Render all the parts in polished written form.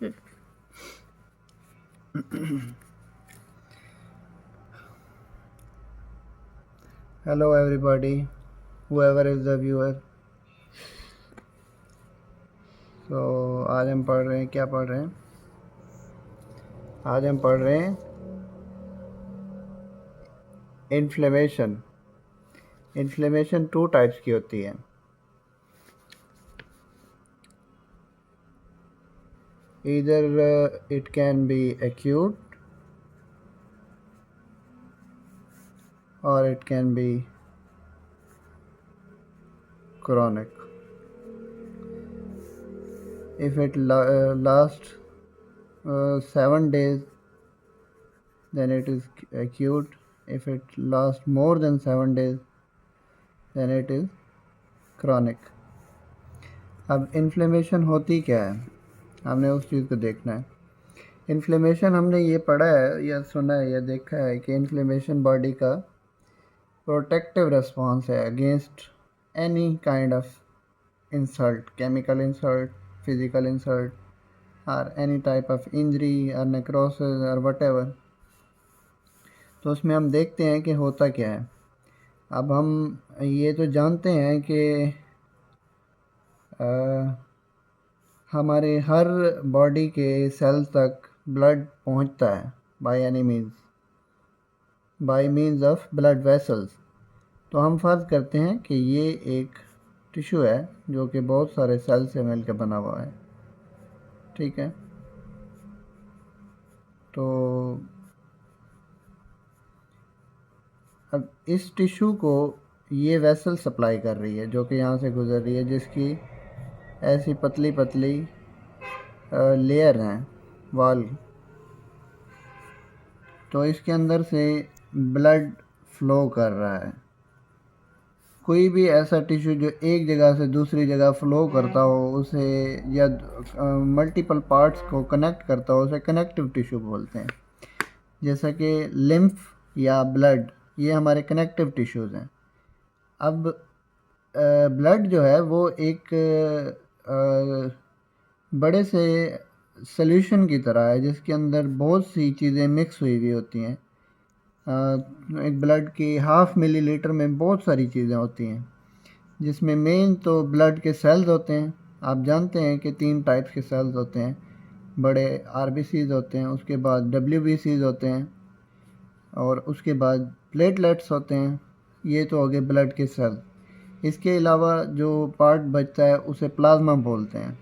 Hello everybody, whoever is the viewer. तो आज हम पढ़ रहे हैं, क्या पढ़ रहे हैं? आज हम पढ़ रहे हैं इन्फ्लेमेशन। इन्फ्लेमेशन 2 टाइप्स की होती है। Either it can be acute or it can be chronic. If it lasts 7 days, then it is acute. If it lasts more than 7 days, then it is chronic. अब inflammation होती क्या है, हमने उस चीज़ को देखना है। इन्फ्लेमेशन हमने ये पढ़ा है या सुना है या देखा है कि इन्फ्लेमेशन बॉडी का प्रोटेक्टिव रिस्पॉन्स है against any kind of insult, chemical insult, physical insult और एनी टाइप ऑफ इंजरी और नेक्रोसिस और व्हाटएवर। तो उसमें हम देखते हैं कि होता क्या है। अब हम ये तो जानते हैं कि हमारे हर बॉडी के सेल तक ब्लड पहुंचता है by any means, bye means of blood vessels. तो हम फ़र्ज़ करते हैं कि ये एक टिश्यू है जो कि बहुत सारे सेल से मिलकर बना हुआ है, ठीक है। तो अब इस टिश्यू को ये वेसल सप्लाई कर रही है जो कि यहाँ से गुज़र रही है, जिसकी ऐसी पतली पतली लेयर हैं, वाल। तो इसके अंदर से ब्लड फ्लो कर रहा है। कोई भी ऐसा टिश्यू जो एक जगह से दूसरी जगह फ्लो करता हो उसे, या मल्टीपल पार्ट्स को कनेक्ट करता हो, उसे कनेक्टिव टिश्यू बोलते हैं। जैसा कि लिम्फ या ब्लड, ये हमारे कनेक्टिव टिश्यूज़ हैं। अब ब्लड जो है वो एक बड़े से सॉल्यूशन की तरह है जिसके अंदर बहुत सी चीज़ें मिक्स हुई हुई होती हैं। एक ब्लड की 1/2 मिलीलीटर में बहुत सारी चीज़ें होती हैं, जिसमें मेन तो ब्लड के सेल्स होते हैं। आप जानते हैं कि 3 टाइप्स के सेल्स होते हैं। बड़े आरबीसीज होते हैं, उसके बाद डब्ल्यूबीसीज होते हैं, और उसके बाद प्लेटलेट्स होते हैं। ये तो हो गए ब्लड के सेल। इसके अलावा जो पार्ट बचता है उसे प्लाज्मा बोलते हैं।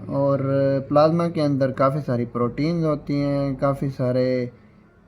और प्लाज्मा के अंदर काफ़ी सारी प्रोटीन्स होती हैं, काफ़ी सारे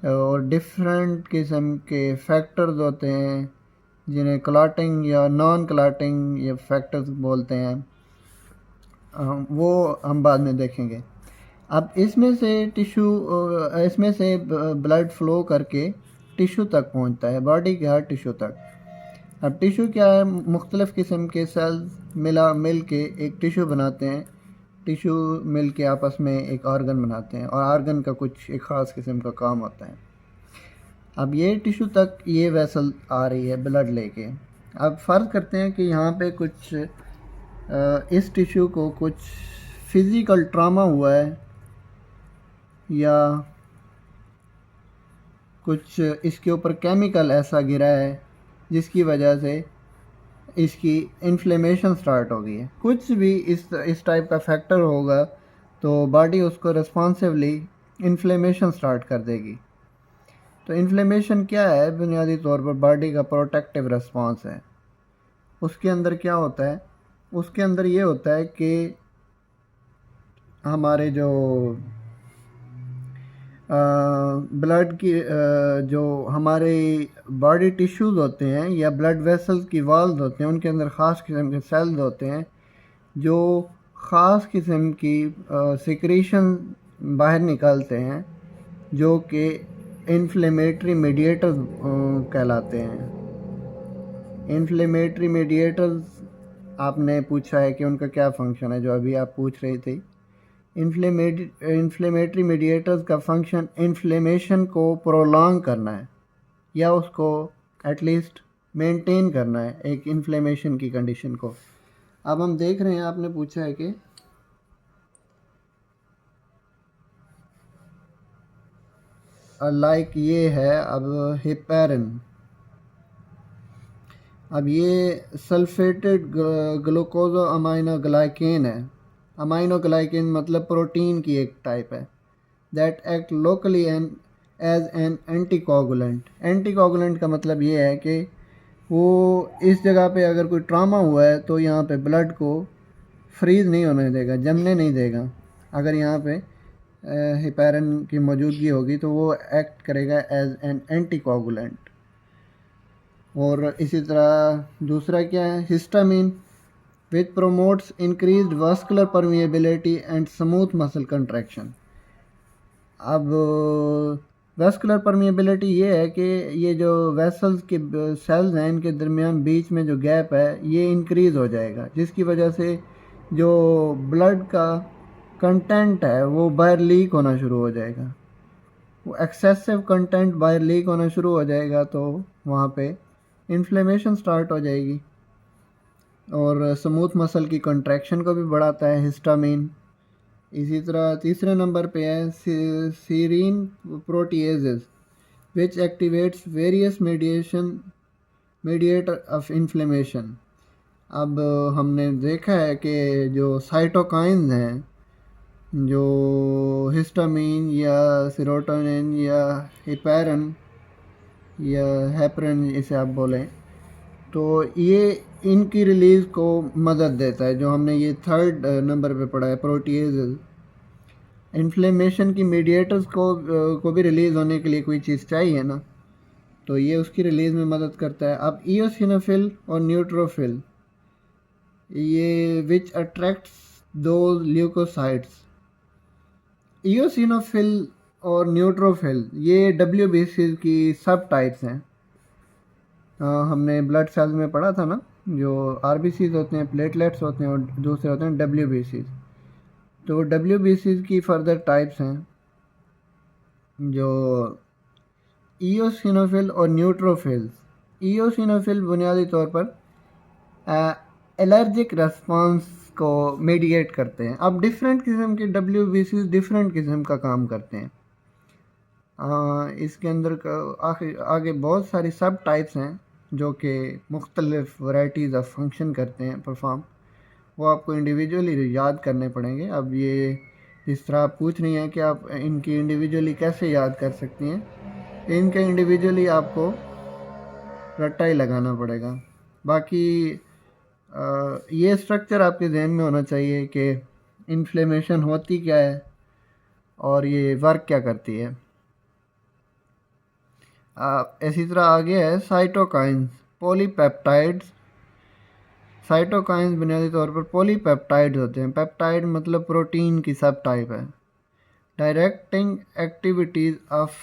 और डिफरेंट किस्म के फैक्टर्स होते हैं जिन्हें क्लॉटिंग या नॉन क्लॉटिंग या फैक्टर्स बोलते हैं। वो हम बाद में देखेंगे। अब इसमें से ब्लड फ्लो करके टिश्यू तक पहुंचता है, बॉडी के हर टिश्यू तक। अब टिश्यू क्या है, मुख्तलिफ़ किस्म के सेल्स मिल के एक टिश्यू बनाते हैं। टिश्यू मिल के आपस में एक ऑर्गन बनाते हैं, और ऑर्गन का कुछ एक ख़ास किस्म का काम होता है। अब ये टिश्यू तक ये वेसल आ रही है ब्लड लेके। अब फ़र्ज़ करते हैं कि यहाँ पे कुछ इस टिश्यू को कुछ फिज़िकल ट्रॉमा हुआ है, या कुछ इसके ऊपर केमिकल ऐसा गिरा है जिसकी वजह से इसकी इन्फ्लेमेशन स्टार्ट हो गई है। कुछ भी इस टाइप का फैक्टर होगा तो बॉडी उसको रिस्पॉन्सिवली इन्फ्लेमेशन स्टार्ट कर देगी। तो इन्फ्लेमेशन क्या है, बुनियादी तौर पर बॉडी का प्रोटेक्टिव रिस्पॉन्स है। उसके अंदर क्या होता है, उसके अंदर ये होता है कि हमारे जो ब्लड की जो हमारे बॉडी टिश्यूज़ होते हैं या ब्लड वेसल्स की वाल्स होते हैं, उनके अंदर ख़ास किस्म के सेल्स होते हैं जो ख़ास किस्म की सिक्रीशन बाहर निकालते हैं, जो कि इन्फ्लेमेटरी मीडिएटर्स कहलाते हैं। इन्फ्लेमेटरी मीडिएटर्स, आपने पूछा है कि उनका क्या फ़ंक्शन है, जो अभी आप पूछ रही थी। इन्फ्लेमेटरी मीडिएटर्स का फंक्शन इन्फ्लेमेशन को प्रोलॉन्ग करना है, या उसको एटलीस्ट मेंटेन करना है, एक इन्फ्लेमेशन की कंडीशन को। अब हम देख रहे हैं, आपने पूछा है कि लाइक ये है अब हेपेरिन। अब ये सल्फेटेड ग्लूकोजो अमाइनोग्लाइकेन है। अमाइनोग्लाइकेन मतलब प्रोटीन की एक टाइप है। That act locally an as an anticoagulant. Anticoagulant का मतलब ये है कि वो इस जगह पे अगर कोई ट्रामा हुआ है तो यहाँ पे ब्लड को फ्रीज नहीं होने देगा, जमने नहीं देगा। अगर यहाँ पे हेपेरिन की मौजूदगी होगी तो वो एक्ट करेगा एज एन एंटीकोगुलेंट। और इसी तरह दूसरा क्या है, histamine which promotes increased vascular permeability and smooth muscle contraction. अब वास्कुलर परमिएबिलिटी ये है कि ये जो वेसल्स के सेल्स हैं इनके दरमियान बीच में जो गैप है ये इंक्रीज़ हो जाएगा, जिसकी वजह से जो ब्लड का कंटेंट है वो बाहर लीक होना शुरू हो जाएगा। वो एक्सेसिव कंटेंट बाहर लीक होना शुरू हो जाएगा तो वहाँ पे इन्फ्लेमेशन स्टार्ट हो जाएगी। और स्मूथ मसल की कंट्रैक्शन को भी बढ़ाता है हिस्टामिन। इसी तरह तीसरे नंबर पे है serine proteases which activates various mediator of inflammation. अब हमने देखा है कि जो साइटोकाइंस हैं, जो हिस्टामिन या सेरोटोनिन या हेपेरिन या हेपरिन इसे आप बोलें, तो ये इनकी रिलीज़ को मदद देता है। जो हमने ये थर्ड नंबर पे पढ़ा है प्रोटीएजेस, इन्फ्लेमेशन की मीडिएटर्स को भी रिलीज़ होने के लिए कोई चीज़ चाहिए ना, तो ये उसकी रिलीज़ में मदद करता है। अब इयोसिनोफिल और न्यूट्रोफिल, ये विच अट्रैक्ट्स दो ल्यूकोसाइट्स। इयोसिनोफिल और न्यूट्रोफिल ये WBC की सब टाइप्स हैं। हमने ब्लड सेल्स में पढ़ा था ना, जो RBCs होते हैं, प्लेटलेट्स होते हैं और दूसरे होते हैं WBCs। तो WBCs की फर्दर टाइप्स हैं जो इयोसिनोफिल और न्यूट्रोफिल्स। इयोसिनोफिल बुनियादी तौर पर एलर्जिक रेस्पॉन्स को मीडिएट करते हैं। अब डिफरेंट किस्म के WBCs डिफरेंट किस्म का काम करते हैं। इसके अंदर आगे बहुत सारी सब टाइप्स हैं जो कि मुख्तलिफ वैराइटीज़ ऑफ फंक्शन करते हैं परफॉर्म। वो आपको इंडिविजुअली याद करने पड़ेंगे। अब ये जिस तरह आप पूछ रही हैं कि आप इनकी इंडिविजुअली कैसे याद कर सकती हैं, इनके इंडिविजुअली आपको रट्टा ही लगाना पड़ेगा। बाकी ये स्ट्रक्चर आपके जहन में होना चाहिए कि इन्फ्लेमेशन होती क्या है और ये वर्क क्या करती है। इसी तरह आगे है साइटोकाइंस, पॉलीपेप्टाइड्स। साइटोकाइंस बुनियादी तौर पर पॉलीपेप्टाइड्स होते हैं। पेप्टाइड मतलब प्रोटीन की सब टाइप है। Directing activities of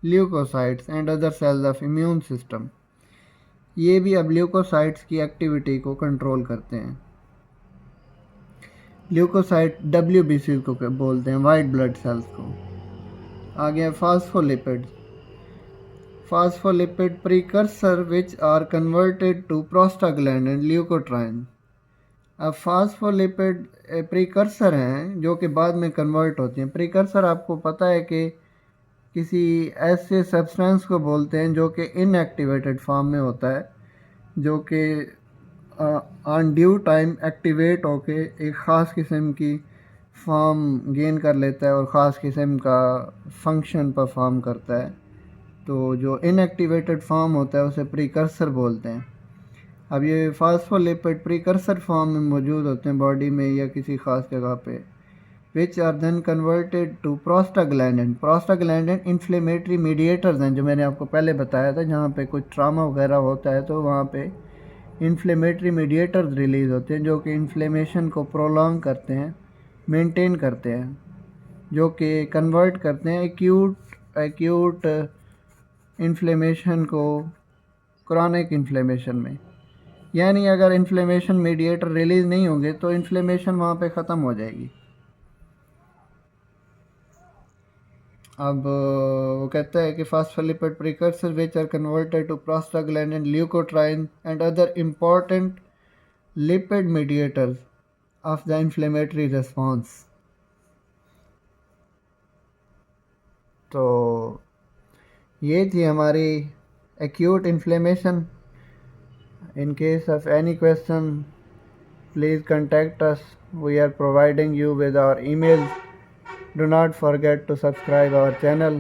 leukocytes and other cells of immune system. ये भी अब ल्यूकोसाइट्स की एक्टिविटी को कंट्रोल करते हैं। ल्यूकोसाइट WBC को बोलते हैं, वाइट ब्लड सेल्स को। आगे phospholipids. Phospholipid precursor which are converted to prostaglandin and leukotriene। अब फास्फोलिपिड प्रीकर्सर हैं जो कि बाद में कन्वर्ट होते हैं। प्रीकर्सर आपको पता है कि किसी ऐसे सब्सटेंस को बोलते हैं जो कि इनएक्टिवेटेड फॉर्म में होता है, जो कि ऑन ड्यू टाइम एक्टिवेट होके एक ख़ास किस्म की फॉर्म गेन कर लेता है और ख़ास किस्म का फंक्शन परफॉर्म करता है। तो जो इनएक्टिवेटेड फॉर्म होता है उसे प्रीकर्सर बोलते हैं। अब ये फास्फोलिपिड प्रीकर्सर फॉर्म में मौजूद होते हैं बॉडी में या किसी ख़ास जगह पे, which are then converted to prostaglandin. Prostaglandin inflammatory mediators हैं, जो मैंने आपको पहले बताया था। जहाँ पे कुछ ट्रामा वगैरह होता है तो वहाँ पे इन्फ्लेमेटरी मीडिएटर्स रिलीज़ होते हैं जो कि इन्फ्लेमेशन को प्रोलॉन्ग करते हैं, मेंटेन करते हैं, जो कि कन्वर्ट करते हैं एक्यूट इन्फ्लेमेशन को क्रॉनिक इन्फ्लेमेशन में। यानी अगर इन्फ्लेमेशन मीडिएटर रिलीज़ नहीं होंगे तो इन्फ्लेमेशन वहाँ पे ख़त्म हो जाएगी। अब वो कहता है कि phospholipid precursor which are converted to prostaglandin, leukotriene and other important lipid mediators of the inflammatory response. तो ये थी हमारी acute inflammation. In case of any question, please contact us. We are providing you with our emails. Do not forget to subscribe our channel.